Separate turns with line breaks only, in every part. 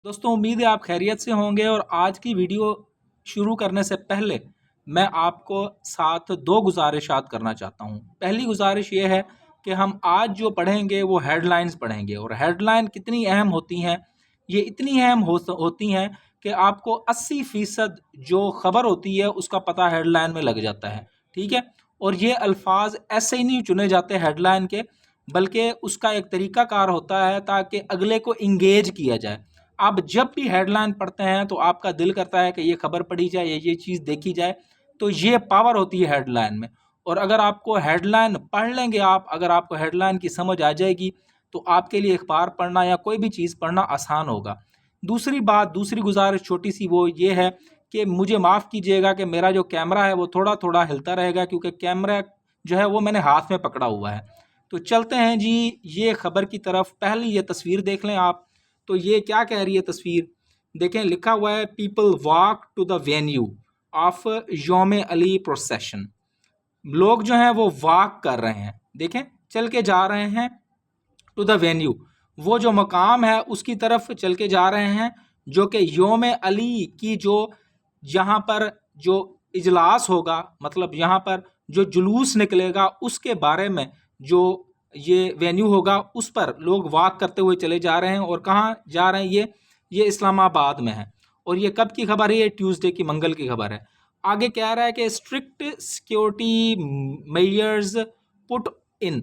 दोस्तों उम्मीद है आप खैरियत से होंगे और आज की वीडियो शुरू करने से पहले मैं आपको साथ दो गुजारिशात करना चाहता हूं। पहली गुजारिश ये है कि हम आज जो पढ़ेंगे वो हेडलाइंस पढ़ेंगे और हेडलाइन कितनी अहम होती हैं, ये इतनी अहम होती हैं कि आपको 80% जो खबर होती है उसका पता हेडलाइन में लग जाता है। ठीक है, और ये अल्फाज ऐसे ही नहीं चुने जाते हेडलाइन के, बल्कि उसका एक तरीका कार होता है ताकि अगले को इंगेज किया जाए। आप जब भी हेडलाइन पढ़ते हैं तो आपका दिल करता है कि ये खबर पढ़ी जाए या ये चीज़ देखी जाए, तो ये पावर होती है हेडलाइन में। और अगर आपको हेडलाइन पढ़ लेंगे आप, अगर आपको हेडलाइन की समझ आ जाएगी तो आपके लिए अखबार पढ़ना या कोई भी चीज़ पढ़ना आसान होगा। दूसरी बात, दूसरी गुजारिश छोटी सी वो ये है कि मुझे माफ़ कीजिएगा कि मेरा जो कैमरा है वो थोड़ा थोड़ा हिलता रहेगा, क्योंकि कैमरा जो है वो मैंने हाथ में पकड़ा हुआ है। तो चलते हैं जी ये खबर की तरफ। पहली ये तस्वीर देख लें आप। तो ये क्या कह रही है तस्वीर, देखें, लिखा हुआ है people walk to the venue of योम अली प्रोसेशन। लोग जो हैं वो वॉक कर रहे हैं, देखें, चल के जा रहे हैं टू द वेन्यू, वो जो मकाम है उसकी तरफ चल के जा रहे हैं, जो कि योम अली की जो यहाँ पर जो इजलास होगा, मतलब यहाँ पर जो जुलूस निकलेगा उसके बारे में जो ये वेन्यू होगा उस पर लोग वॉक करते हुए चले जा रहे हैं। और कहाँ जा रहे हैं ये इस्लामाबाद में है। और ये कब की खबर है? ये ट्यूसडे की, मंगल की खबर है। आगे कह रहा है कि strict security measures put in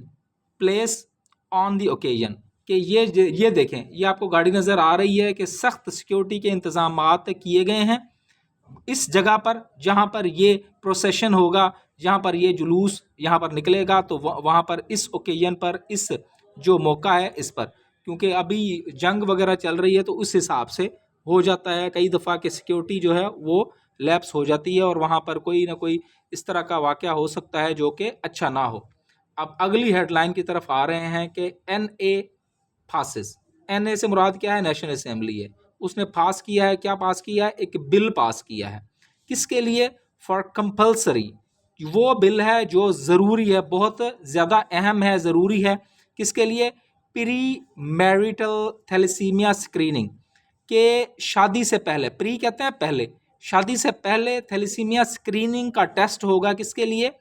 place on the occasion, कि ये देखें, ये आपको गाड़ी नज़र आ रही है कि सख्त सिक्योरिटी के इंतजाम किए गए हैं इस जगह पर जहाँ पर ये प्रोसेशन होगा, जहाँ पर ये जुलूस यहाँ पर निकलेगा। तो वहाँ पर इस ओकेजन पर, इस जो मौका है इस पर, क्योंकि अभी जंग वगैरह चल रही है तो उस हिसाब से हो जाता है कई दफ़ा कि सिक्योरिटी जो है वो लैप्स हो जाती है और वहाँ पर कोई ना कोई इस तरह का वाक़या हो सकता है जो कि अच्छा ना हो। अब अगली हेडलाइन की तरफ आ रहे हैं कि NA फासिस। NA से मुराद क्या है? नेशनल असेंबली है। उसने पास किया है, क्या पास किया है? एक बिल पास किया है। किसके लिए? For compulsory. वो बिल है जो ज़रूरी है, बहुत ज़्यादा अहम है, ज़रूरी है। किसके लिए? प्री मैरिटल थैलेसीमिया स्क्रीनिंग, के शादी से पहले, प्री कहते हैं पहले, शादी से पहले थैलेसीमिया स्क्रीनिंग का टेस्ट होगा। किसके लिए?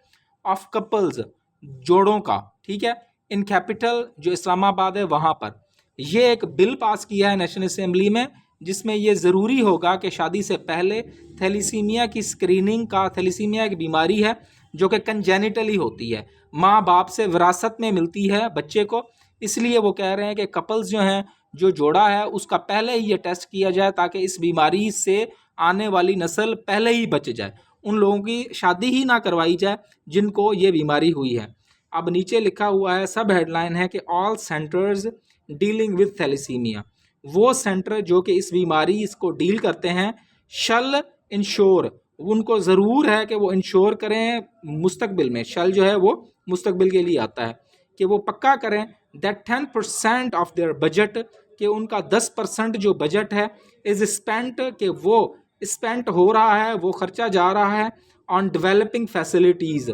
ऑफ कपल्स, जोड़ों का। ठीक है, इन कैपिटल जो इस्लामाबाद है वहाँ पर ये एक बिल पास किया है नेशनल असेंबली में, जिसमें ये ज़रूरी होगा कि शादी से पहले थैलेसीमिया की स्क्रीनिंग का, थैलेसीमिया एक बीमारी है जो कि कंजेनिटली होती है, माँ बाप से विरासत में मिलती है बच्चे को। इसलिए वो कह रहे हैं कि कपल्स जो हैं, जो जोड़ा है, उसका पहले ही ये टेस्ट किया जाए ताकि इस बीमारी से आने वाली नस्ल पहले ही बच जाए, उन लोगों की शादी ही ना करवाई जाए जिनको ये बीमारी हुई है। अब नीचे लिखा हुआ है, सब हेडलाइन है कि all centres dealing with thalassaemia, वो सेंटर जो कि इस बीमारी इसको डील करते हैं, शल इंश्योर, उनको ज़रूर है कि वो इंश्योर करें मुस्तकबिल में, शल जो है वो मुस्तकबिल के लिए आता है, कि वो पक्का करें दैट 10% ऑफ देयर बजट, कि उनका 10% जो बजट है इज़ स्पेंट, कि वो स्पेंट हो रहा है, वो खर्चा जा रहा है ऑन डेवलपिंग फैसिलिटीज़,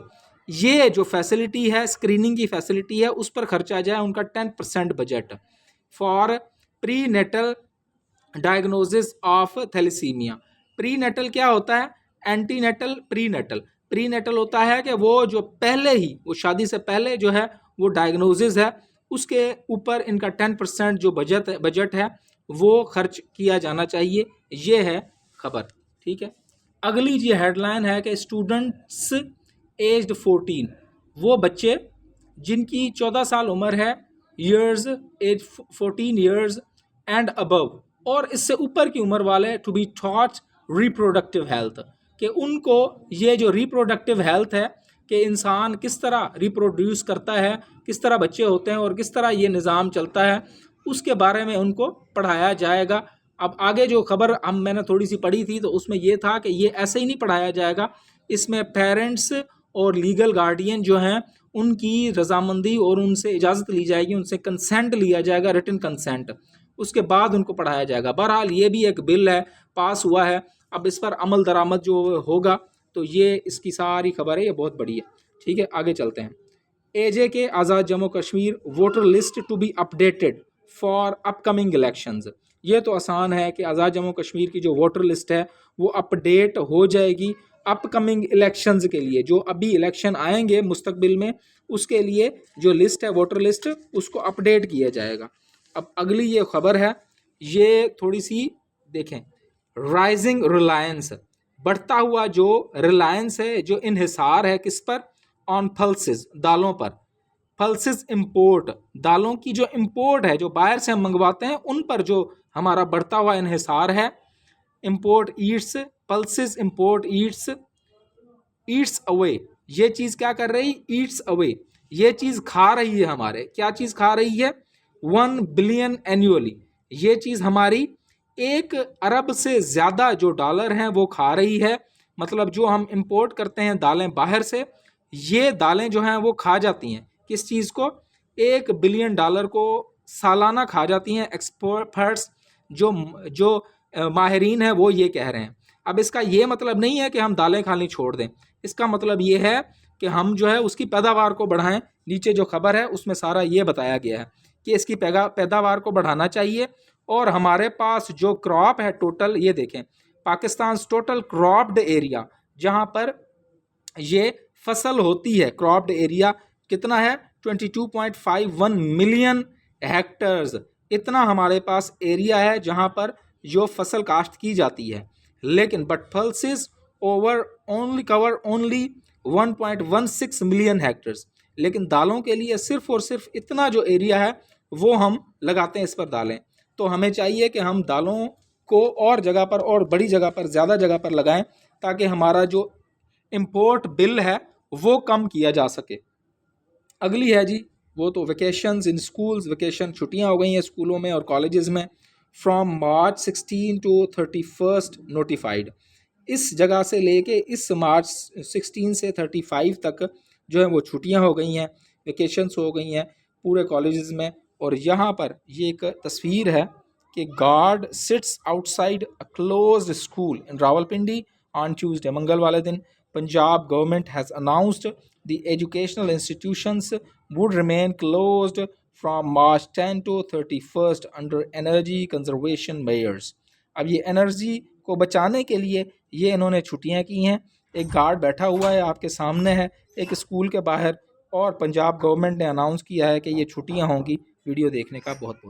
ये जो फैसिलिटी है, स्क्रीनिंग की फैसिलिटी है, उस पर खर्चा जाए उनका 10% budget. For prenatal diagnosis of thalassaemia. Prenatal क्या होता है? Antenatal, prenatal. Prenatal होता है कि वो जो पहले ही, वो शादी से पहले जो है वो डायग्नोसिस है, उसके ऊपर इनका 10% जो बजट है वो खर्च किया जाना चाहिए। ये है खबर। ठीक है, अगली जी हेडलाइन है कि स्टूडेंट्स एज्ड 14, वो बच्चे जिनकी 14 साल उम्र है, years, age 14 years and above, और इससे ऊपर की उम्र वाले, to be taught reproductive health, कि उनको ये जो रिप्रोडक्टिव हेल्थ है, कि इंसान किस तरह रिप्रोड्यूस करता है, किस तरह बच्चे होते हैं और किस तरह ये निज़ाम चलता है, उसके बारे में उनको पढ़ाया जाएगा। अब आगे जो खबर मैंने थोड़ी सी पढ़ी थी तो उसमें ये था कि ये ऐसे ही नहीं पढ़ाया जाएगा, इसमें पेरेंट्स और लीगल गार्डियन जो हैं उनकी रजामंदी और उनसे इजाज़त ली जाएगी, उनसे कंसेंट लिया जाएगा, रिटन कंसेंट, उसके बाद उनको पढ़ाया जाएगा। बहरहाल ये भी एक बिल है, पास हुआ है, अब इस पर अमल दरामद जो होगा तो ये इसकी सारी खबर है, ये बहुत बड़ी है। ठीक है, आगे चलते हैं। AJ के Azad Jammu Kashmir voter list to be updated for upcoming elections. ये तो आसान है कि आज़ाद जम्मू कश्मीर की जो वोटर लिस्ट है वो अपडेट हो जाएगी अपकमिंग इलेक्शंस के लिए। जो अभी इलेक्शन आएंगे मुस्तकबिल में, उसके लिए जो लिस्ट है वोटर लिस्ट, उसको अपडेट किया जाएगा। अब अगली ये खबर है, ये थोड़ी सी देखें, राइजिंग रिलायंस, बढ़ता हुआ जो रिलायंस है, जो इन्हिसार है किस पर, ऑन पल्सेस, दालों पर। पल्सेस इंपोर्ट, दालों की जो इंपोर्ट है, जो बाहर से हम मंगवाते हैं, उन पर जो हमारा बढ़ता हुआ इन्हिसार है। Import Yeats, pulses import Yeats, Yeats away, ये चीज क्या कर रही, ईट्स अवे, ये चीज खा रही है हमारे, क्या चीज खा रही है, 1 बिलियन एनुअली, ये चीज हमारी 1 अरब से ज्यादा जो डॉलर हैं वो खा रही है। मतलब जो हम इंपोर्ट करते हैं दालें बाहर से, ये दालें जो हैं वो खा जाती हैं किस चीज को, 1 बिलियन डॉलर को सालाना खा जाती हैं। एक्सपर्ट्स जो जो माहिरीन है वो ये कह रहे हैं। अब इसका ये मतलब नहीं है कि हम दालें खानी छोड़ दें, इसका मतलब ये है कि हम जो है उसकी पैदावार को बढ़ाएं। नीचे जो खबर है उसमें सारा ये बताया गया है कि इसकी पैदावार को बढ़ाना चाहिए। और हमारे पास जो क्रॉप है टोटल, ये देखें, पाकिस्तान टोटल क्रॉप्ड एरिया, जहां पर ये फसल होती है, क्रॉप्ड एरिया कितना है, 22.51 मिलियन हेक्टर्स, इतना हमारे पास एरिया है जहां पर जो फसल काश्त की जाती है। लेकिन but pulses over only cover only 1.16 million hectares, लेकिन दालों के लिए सिर्फ और सिर्फ इतना जो एरिया है वो हम लगाते हैं इस पर दालें। तो हमें चाहिए कि हम दालों को और जगह पर, और बड़ी जगह पर, ज़्यादा जगह पर लगाएं, ताकि हमारा जो इम्पोर्ट बिल है वो कम किया जा सके। अगली है जी, वो तो वेकेशंस इन स्कूल्स, वेकेशन छुट्टियां हो गई हैं स्कूलों में और कॉलेजेस में। फ्रॉम मार्च 16 टू 31 नोटिफाइड, इस जगह से लेके इस मार्च 16 से 35 तक जो है वो छुट्टियां हो गई हैं, वेकेशंस हो गई हैं पूरे कॉलेजेस में। और यहाँ पर ये एक तस्वीर है कि guard sits outside a closed school in Rawalpindi on Tuesday, मंगल वाले दिन Punjab government has announced the educational institutions would remain closed from March 10 to 31 under energy conservation measures. अब ये एनर्जी को बचाने के लिए ये इन्होंने छुट्टियां की हैं। एक गार्ड बैठा हुआ है आपके सामने है एक स्कूल के बाहर, और पंजाब गवर्नमेंट ने अनाउंस किया है कि ये छुट्टियां होंगी। वीडियो देखने का बहुत बहुत